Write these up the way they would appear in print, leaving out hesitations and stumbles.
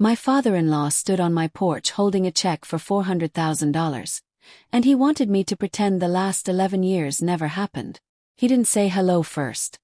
My father-in-law stood on my porch holding a check for $400,000, and he wanted me to pretend the last 11 years never happened. He didn't say hello first.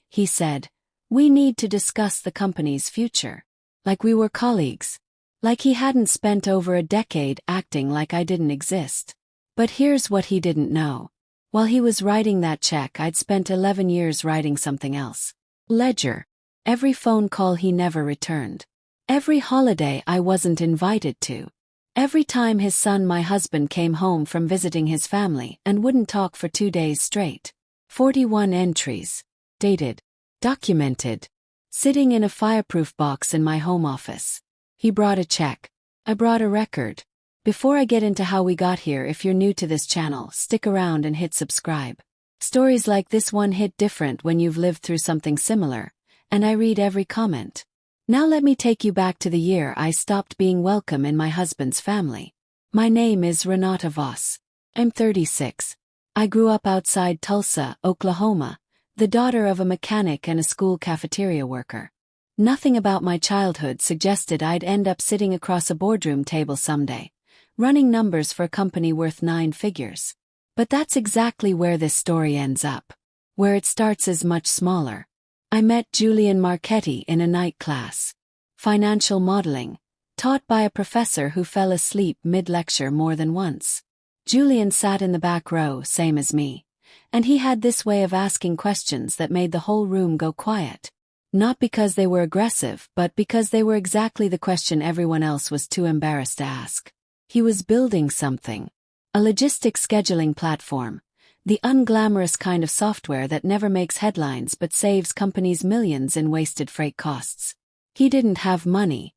He said, "We need to discuss the company's future." Like we were colleagues. Like he hadn't spent over a decade acting like I didn't exist. But here's what he didn't know. While he was writing that check, I'd spent 11 years writing something else. Ledger. Every phone call he never returned. Every holiday I wasn't invited to. Every time his son, my husband, came home from visiting his family and wouldn't talk for 2 days straight. 41 entries. Dated. Documented. Sitting in a fireproof box in my home office. He brought a check. I brought a record. Before I get into how we got here, if you're new to this channel, stick around and hit subscribe. Stories like this one hit different when you've lived through something similar, and I read every comment. Now let me take you back to the year I stopped being welcome in my husband's family. My name is Renata Voss. I'm 36. I grew up outside Tulsa, Oklahoma, the daughter of a mechanic and a school cafeteria worker. Nothing about my childhood suggested I'd end up sitting across a boardroom table someday, running numbers for a company worth 9 figures. But that's exactly where this story ends up. Where it starts is much smaller. I met Julian Marchetti in a night class. Financial modeling, taught by a professor who fell asleep mid-lecture more than once. Julian sat in the back row, same as me, and he had this way of asking questions that made the whole room go quiet. Not because they were aggressive, but because they were exactly the question everyone else was too embarrassed to ask. He was building something. A logistics scheduling platform. The unglamorous kind of software that never makes headlines but saves companies millions in wasted freight costs. He didn't have money.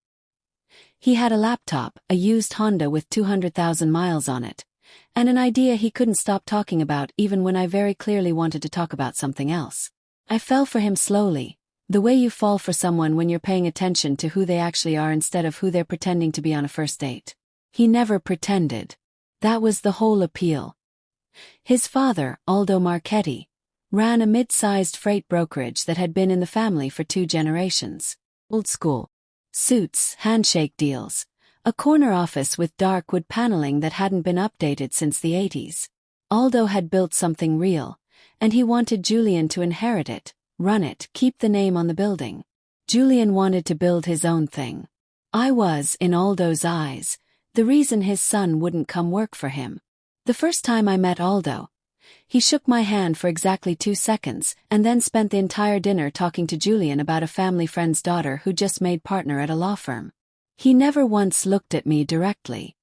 He had a laptop, a used Honda with 200,000 miles on it, and an idea he couldn't stop talking about even when I very clearly wanted to talk about something else. I fell for him slowly, the way you fall for someone when you're paying attention to who they actually are instead of who they're pretending to be on a first date. He never pretended. That was the whole appeal. His father, Aldo Marchetti, ran a mid-sized freight brokerage that had been in the family for 2 generations. Old school. Suits, handshake deals. A corner office with dark wood paneling that hadn't been updated since the 80s. Aldo had built something real, and he wanted Julian to inherit it, run it, keep the name on the building. Julian wanted to build his own thing. I was, in Aldo's eyes, the reason his son wouldn't come work for him. The first time I met Aldo, he shook my hand for exactly 2 seconds and then spent the entire dinner talking to Julian about a family friend's daughter who just made partner at a law firm. He never once looked at me directly.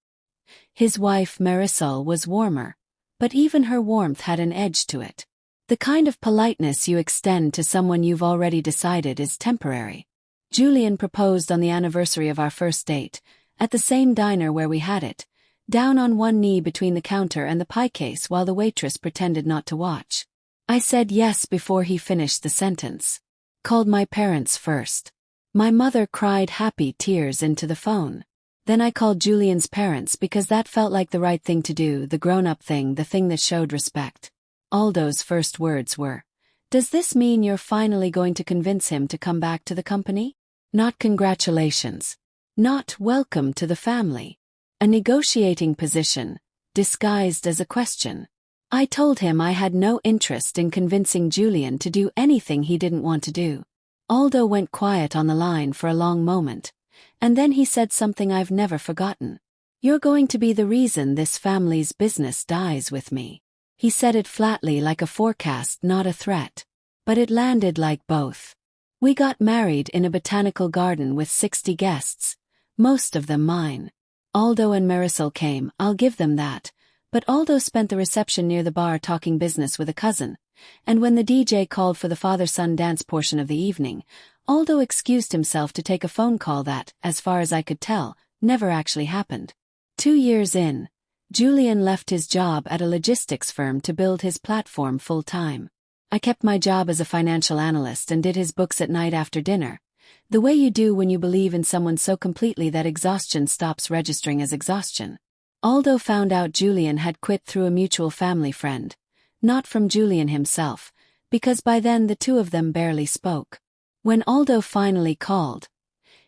His wife Marisol was warmer, but even her warmth had an edge to it. The kind of politeness you extend to someone you've already decided is temporary. Julian proposed on the anniversary of our first date, at the same diner where we had it, down on one knee between the counter and the pie case while the waitress pretended not to watch. I said yes before he finished the sentence. Called my parents first. My mother cried happy tears into the phone. Then I called Julian's parents because that felt like the right thing to do, the grown-up thing, the thing that showed respect. Aldo's first words were, "Does this mean you're finally going to convince him to come back to the company?" Not congratulations. Not welcome to the family. A negotiating position, disguised as a question. I told him I had no interest in convincing Julian to do anything he didn't want to do. Aldo went quiet on the line for a long moment, and then he said something I've never forgotten. "You're going to be the reason this family's business dies with me." He said it flatly like a forecast, not a threat. But it landed like both. We got married in a botanical garden with 60 guests, most of them mine. Aldo and Marisol came, I'll give them that, but Aldo spent the reception near the bar talking business with a cousin, and when the DJ called for the father-son dance portion of the evening, Aldo excused himself to take a phone call that, as far as I could tell, never actually happened. 2 years in, Julian left his job at a logistics firm to build his platform full-time. I kept my job as a financial analyst and did his books at night after dinner. The way you do when you believe in someone so completely that exhaustion stops registering as exhaustion. Aldo found out Julian had quit through a mutual family friend, not from Julian himself, because by then the two of them barely spoke. When Aldo finally called,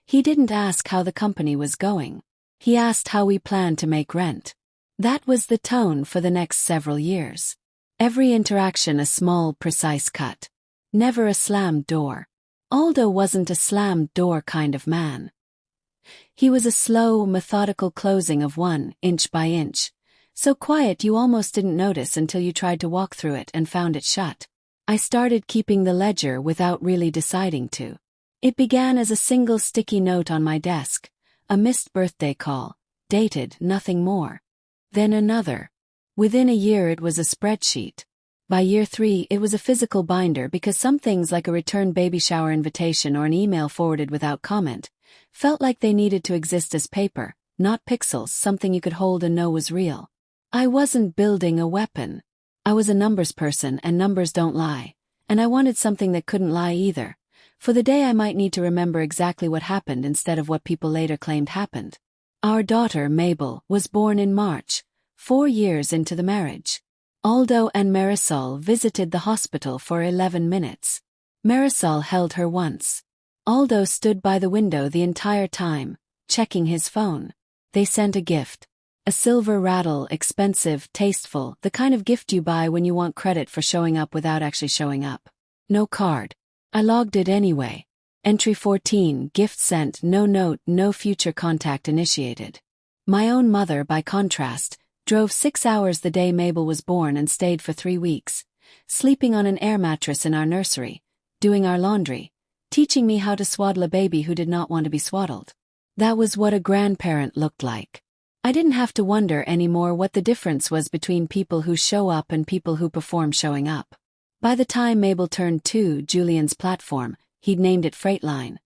He didn't ask how the company was going. He asked how we planned to make rent. That was the tone for the next several years. Every interaction a small, precise cut. Never a slammed door. Aldo wasn't a slammed door kind of man. He was a slow, methodical closing of one, inch by inch. So quiet you almost didn't notice until you tried to walk through it and found it shut. I started keeping the ledger without really deciding to. It began as a single sticky note on my desk, a missed birthday call, dated, nothing more. Then another. Within a year it was a spreadsheet. By year 3 it was a physical binder because some things like a returned baby shower invitation or an email forwarded without comment felt like they needed to exist as paper, not pixels, something you could hold and know was real. I wasn't building a weapon. I was a numbers person and numbers don't lie, and I wanted something that couldn't lie either. For the day I might need to remember exactly what happened instead of what people later claimed happened. Our daughter, Mabel, was born in March, 4 years into the marriage. Aldo and Marisol visited the hospital for 11 minutes. Marisol held her once. Aldo stood by the window the entire time, checking his phone. They sent a gift. A silver rattle, expensive, tasteful, the kind of gift you buy when you want credit for showing up without actually showing up. No card. I logged it anyway. Entry 14, gift sent, no note, no future contact initiated. My own mother, by contrast, drove 6 hours the day Mabel was born and stayed for 3 weeks, sleeping on an air mattress in our nursery, doing our laundry, teaching me how to swaddle a baby who did not want to be swaddled. That was what a grandparent looked like. I didn't have to wonder anymore what the difference was between people who show up and people who perform showing up. By the time Mabel turned 2, Julian's platform, he'd named it FreightLine,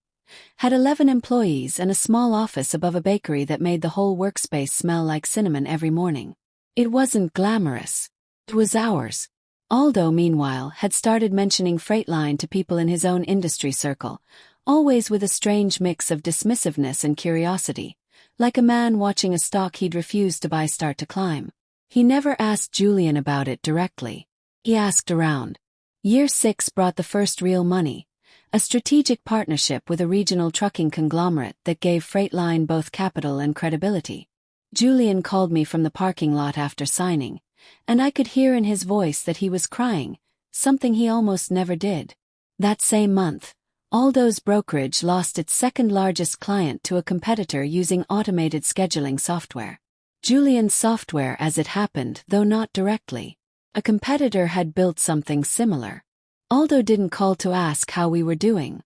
had 11 employees and a small office above a bakery that made the whole workspace smell like cinnamon every morning. It wasn't glamorous. It was ours. Aldo, meanwhile, had started mentioning FreightLine to people in his own industry circle, always with a strange mix of dismissiveness and curiosity. Like a man watching a stock he'd refused to buy start to climb. He never asked Julian about it directly. He asked around. Year 6 brought the first real money, a strategic partnership with a regional trucking conglomerate that gave FreightLine both capital and credibility. Julian called me from the parking lot after signing, and I could hear in his voice that he was crying, something he almost never did. That same month, Aldo's brokerage lost its second-largest client to a competitor using automated scheduling software. Julian's software as it happened, though not directly. A competitor had built something similar. Aldo didn't call to ask how we were doing.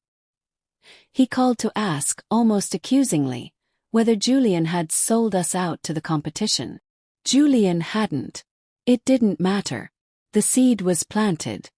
He called to ask, almost accusingly, whether Julian had sold us out to the competition. Julian hadn't. It didn't matter. The seed was planted.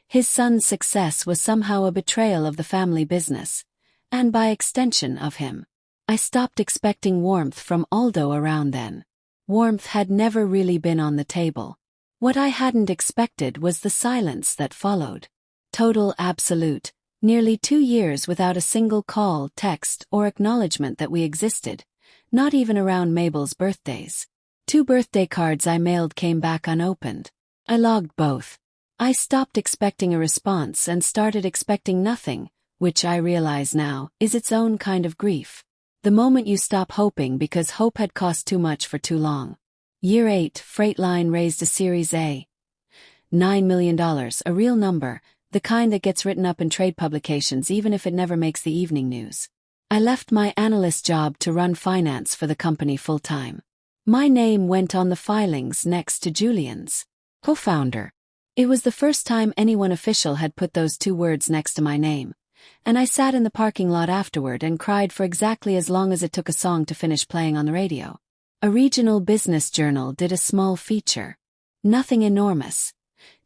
His son's success was somehow a betrayal of the family business, and by extension of him. I stopped expecting warmth from Aldo around then. Warmth had never really been on the table. What I hadn't expected was the silence that followed. Total absolute, nearly 2 years without a single call, text, or acknowledgement that we existed, not even around Mabel's birthdays. 2 birthday cards I mailed came back unopened. I logged both. I stopped expecting a response and started expecting nothing, which I realize now is its own kind of grief. The moment you stop hoping because hope had cost too much for too long. Year 8, FreightLine raised a Series A. $9 million, a real number, the kind that gets written up in trade publications even if it never makes the evening news. I left my analyst job to run finance for the company full-time. My name went on the filings next to Julian's. Co-founder. It was the first time anyone official had put those 2 words next to my name, and I sat in the parking lot afterward and cried for exactly as long as it took a song to finish playing on the radio. A regional business journal did a small feature. Nothing enormous.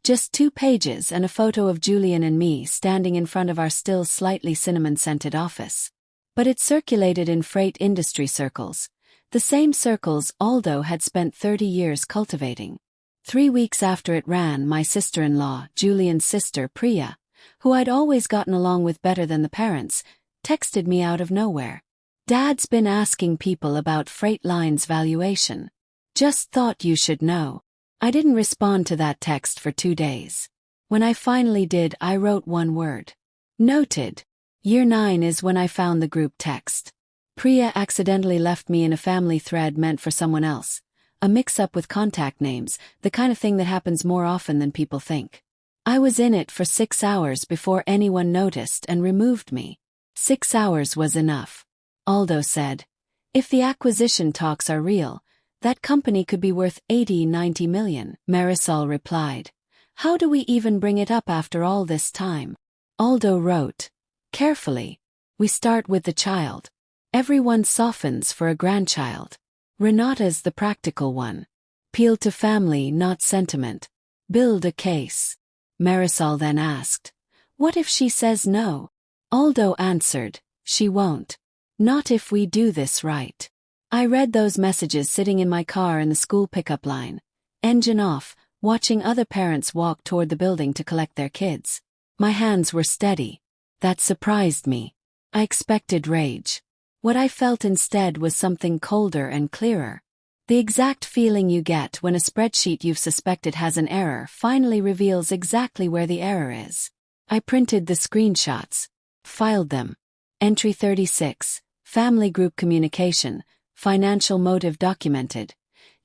Just 2 pages and a photo of Julian and me standing in front of our still slightly cinnamon-scented office. But it circulated in freight industry circles, the same circles Aldo had spent 30 years cultivating. 3 weeks after it ran, my sister-in-law, Julian's sister Priya, who I'd always gotten along with better than the parents, texted me out of nowhere. Dad's been asking people about FreightLine's valuation. Just thought you should know. I didn't respond to that text for 2 days. When I finally did, I wrote one word. Noted. Year 9 is when I found the group text. Priya accidentally left me in a family thread meant for someone else. A mix-up with contact names, the kind of thing that happens more often than people think. I was in it for 6 hours before anyone noticed and removed me. 6 hours was enough. Aldo said, "If the acquisition talks are real, that company could be worth 80-90 million. Marisol replied, "How do we even bring it up after all this time?" Aldo wrote, "Carefully. We start with the child. Everyone softens for a grandchild. Renata's the practical one. Appeal to family, not sentiment. Build a case." Marisol then asked, "What if she says no?" Aldo answered, "She won't. Not if we do this right." I read those messages sitting in my car in the school pickup line. Engine off, watching other parents walk toward the building to collect their kids. My hands were steady. That surprised me. I expected rage. What I felt instead was something colder and clearer. The exact feeling you get when a spreadsheet you've suspected has an error finally reveals exactly where the error is. I printed the screenshots. Filed them. Entry 36, Family Group Communication, Financial Motive Documented.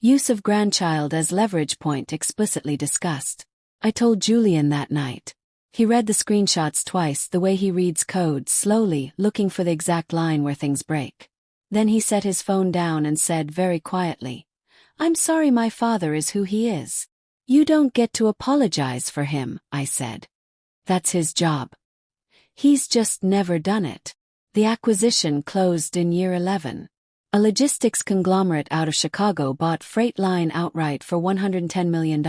Use of grandchild as leverage point explicitly discussed. I told Julian that night. He read the screenshots twice the way he reads code, slowly, looking for the exact line where things break. Then he set his phone down and said very quietly, "I'm sorry my father is who he is." "You don't get to apologize for him," I said. "That's his job. He's just never done it." The acquisition closed in year 11. A logistics conglomerate out of Chicago bought FreightLine outright for $110 million.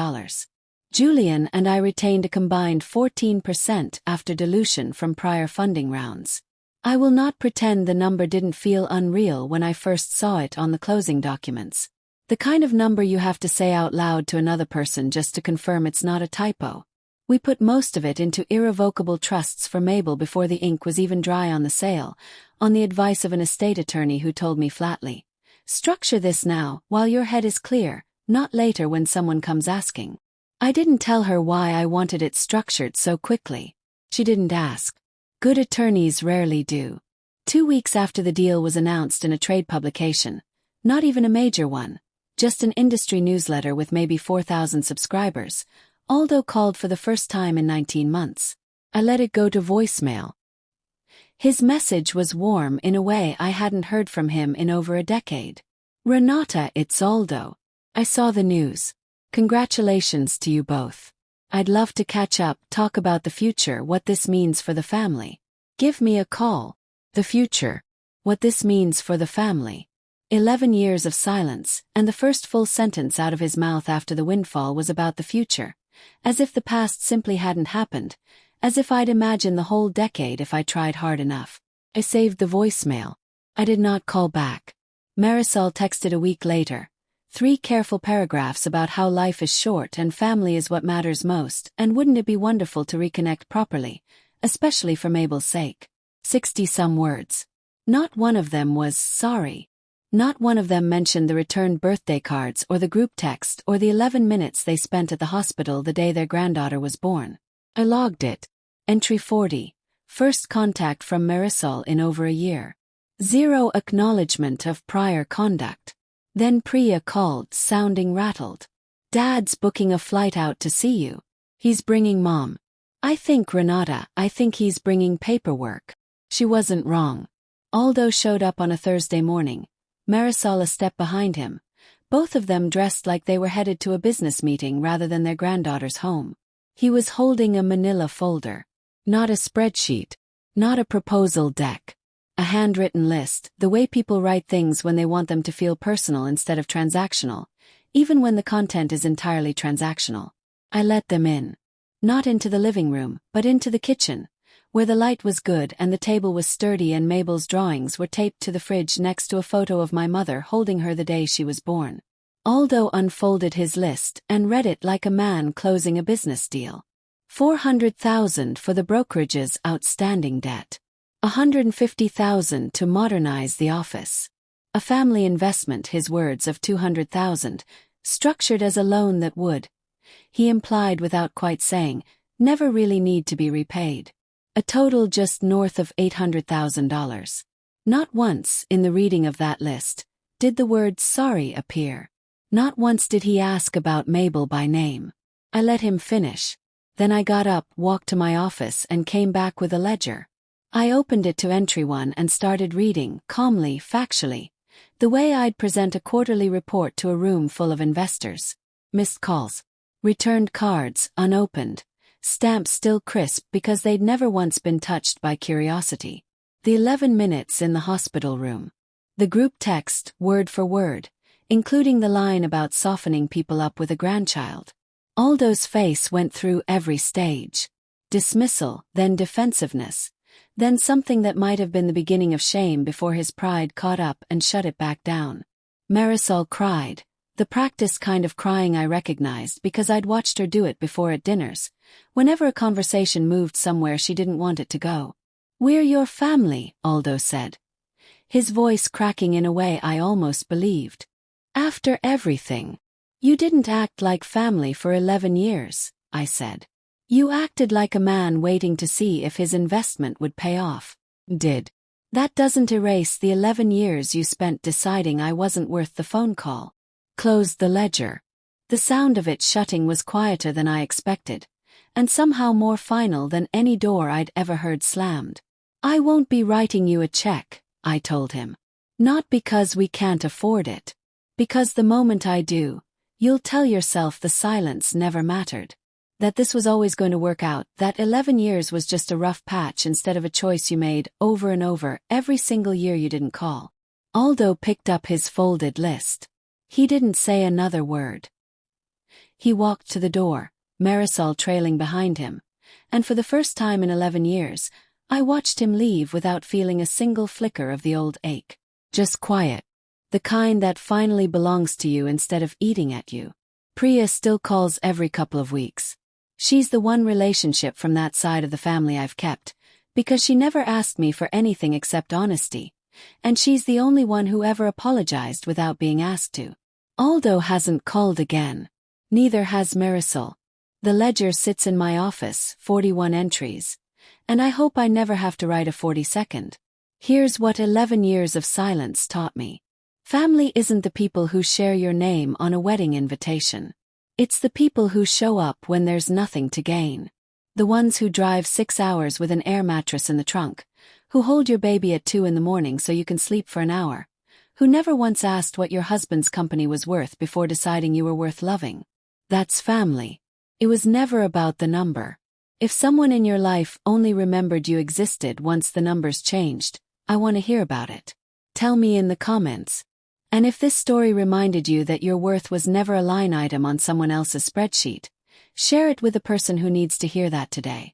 Julian and I retained a combined 14% after dilution from prior funding rounds. I will not pretend the number didn't feel unreal when I first saw it on the closing documents. The kind of number you have to say out loud to another person just to confirm it's not a typo. We put most of it into irrevocable trusts for Mabel before the ink was even dry on the sale, on the advice of an estate attorney who told me flatly, "Structure this now, while your head is clear, not later when someone comes asking." I didn't tell her why I wanted it structured so quickly. She didn't ask. Good attorneys rarely do. 2 weeks after the deal was announced in a trade publication, not even a major one, just an industry newsletter with maybe 4,000 subscribers, Aldo called for the first time in 19 months. I let it go to voicemail. His message was warm in a way I hadn't heard from him in over a decade. "Renata, it's Aldo. I saw the news. Congratulations to you both. I'd love to catch up, talk about the future, what this means for the family. Give me a call." The future. What this means for the family. 11 years of silence, and the first full sentence out of his mouth after the windfall was about the future. As if the past simply hadn't happened. As if I'd imagine the whole decade if I tried hard enough. I saved the voicemail. I did not call back. Marisol texted a week later. 3 careful paragraphs about how life is short and family is what matters most, and wouldn't it be wonderful to reconnect properly, especially for Mabel's sake. 60-some words. Not one of them was sorry. Not one of them mentioned the returned birthday cards or the group text or the 11 minutes they spent at the hospital the day their granddaughter was born. I logged it. Entry 40. First contact from Marisol in over a year. 0 acknowledgement of prior conduct. Then Priya called, sounding rattled. "Dad's booking a flight out to see you. He's bringing Mom." I think he's bringing paperwork." She wasn't wrong. Aldo showed up on a Thursday morning. Marisol a step behind him. Both of them dressed like they were headed to a business meeting rather than their granddaughter's home. He was holding a manila folder. Not a spreadsheet. Not a proposal deck. A handwritten list, the way people write things when they want them to feel personal instead of transactional, even when the content is entirely transactional. I let them in. Not into the living room, but into the kitchen, where the light was good and the table was sturdy and Mabel's drawings were taped to the fridge next to a photo of my mother holding her the day she was born. Aldo unfolded his list and read it like a man closing a business deal. $400,000 for the brokerage's outstanding debt. $150,000 to modernize the office. A family investment, his words, of $200,000, structured as a loan that would, he implied without quite saying, never really need to be repaid. A total just north of $800,000. Not once, in the reading of that list, did the word sorry appear. Not once did he ask about Mabel by name. I let him finish. Then I got up, walked to my office, and came back with a ledger. I opened it to entry 1 and started reading, calmly, factually, the way I'd present a quarterly report to a room full of investors. Missed calls. Returned cards, unopened. Stamps still crisp because they'd never once been touched by curiosity. The 11 minutes in the hospital room. The group text, word for word, including the line about softening people up with a grandchild. Aldo's face went through every stage. Dismissal, then defensiveness, then something that might have been the beginning of shame before his pride caught up and shut it back down. Marisol cried, the practiced kind of crying I recognized because I'd watched her do it before at dinners, whenever a conversation moved somewhere she didn't want it to go. "We're your family," Aldo said, his voice cracking in a way I almost believed. "After everything. You didn't act like family for 11 years, I said. You acted like a man waiting to see if his investment would pay off. Did. That doesn't erase the 11 years you spent deciding I wasn't worth the phone call." Closed the ledger. The sound of it shutting was quieter than I expected, and somehow more final than any door I'd ever heard slammed. "I won't be writing you a check," I told him. "Not because we can't afford it. Because the moment I do, you'll tell yourself the silence never mattered. That this was always going to work out, that 11 years was just a rough patch instead of a choice you made over and over every single year you didn't call." Aldo picked up his folded list. He didn't say another word. He walked to the door, Marisol trailing behind him, and for the first time in 11 years, I watched him leave without feeling a single flicker of the old ache. Just quiet. The kind that finally belongs to you instead of eating at you. Priya still calls every couple of weeks. She's the one relationship from that side of the family I've kept, because she never asked me for anything except honesty, and she's the only one who ever apologized without being asked to. Aldo hasn't called again. Neither has Marisol. The ledger sits in my office, 41 entries, and I hope I never have to write a 42nd. Here's what 11 years of silence taught me. Family isn't the people who share your name on a wedding invitation. It's the people who show up when there's nothing to gain. The ones who drive 6 hours with an air mattress in the trunk, who hold your baby at 2 in the morning so you can sleep for an hour, who never once asked what your husband's company was worth before deciding you were worth loving. That's family. It was never about the number. If someone in your life only remembered you existed once the numbers changed, I want to hear about it. Tell me in the comments. And if this story reminded you that your worth was never a line item on someone else's spreadsheet, share it with a person who needs to hear that today.